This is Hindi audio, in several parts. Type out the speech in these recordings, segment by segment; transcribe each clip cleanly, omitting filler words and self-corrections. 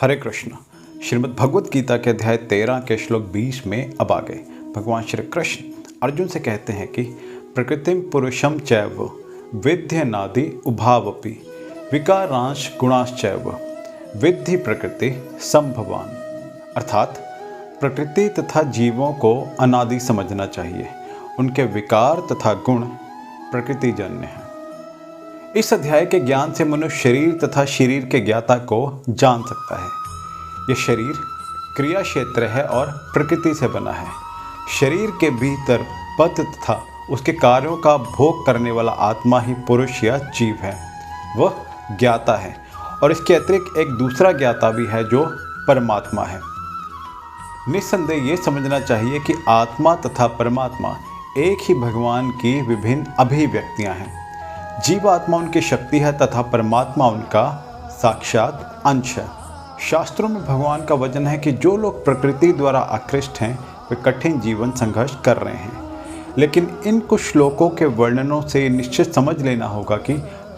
हरे कृष्ण। श्रीमद् भगवद गीता के अध्याय 13 के श्लोक 20 में अब आगे भगवान श्री कृष्ण अर्जुन से कहते हैं कि प्रकृतिम पुरुषम चैव विद्यनादि उभावपि विकारांश गुणाश्चैव विद्धि प्रकृति संभवान। अर्थात प्रकृति तथा जीवों को अनादि समझना चाहिए, उनके विकार तथा गुण प्रकृति जन्य हैं। इस अध्याय के ज्ञान से मनुष्य शरीर तथा शरीर के ज्ञाता को जान सकता है। यह शरीर क्रिया क्षेत्र है और प्रकृति से बना है। शरीर के भीतर पत तथा उसके कार्यों का भोग करने वाला आत्मा ही पुरुष या जीव है, वह ज्ञाता है। और इसके अतिरिक्त एक दूसरा ज्ञाता भी है जो परमात्मा है। निस्संदेह ये समझना चाहिए कि आत्मा तथा परमात्मा एक ही भगवान की विभिन्न अभिव्यक्तियां हैं। जीवात्मा उनकी शक्ति है तथा परमात्मा उनका साक्षात अंश है। शास्त्रों में भगवान का वचन है कि जो लोग प्रकृति द्वारा आकृष्ट हैं वे कठिन जीवन संघर्ष कर रहे हैं। लेकिन इन कुछ श्लोकों के वर्णनों से निश्चित समझ लेना होगा कि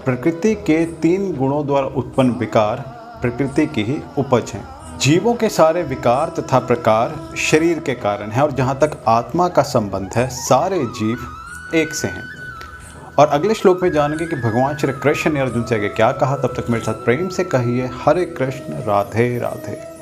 प्रकृति के 3 गुणों द्वारा उत्पन्न विकार प्रकृति की ही उपज हैं। जीवों के सारे विकार तथा प्रकार शरीर के कारण हैं और जहाँ तक आत्मा का संबंध है सारे जीव एक से हैं। और अगले श्लोक में जानेंगे कि भगवान श्री कृष्ण ने अर्जुन से आगे क्या कहा। तब तक मेरे साथ प्रेम से कहिए हरे कृष्ण, राधे राधे।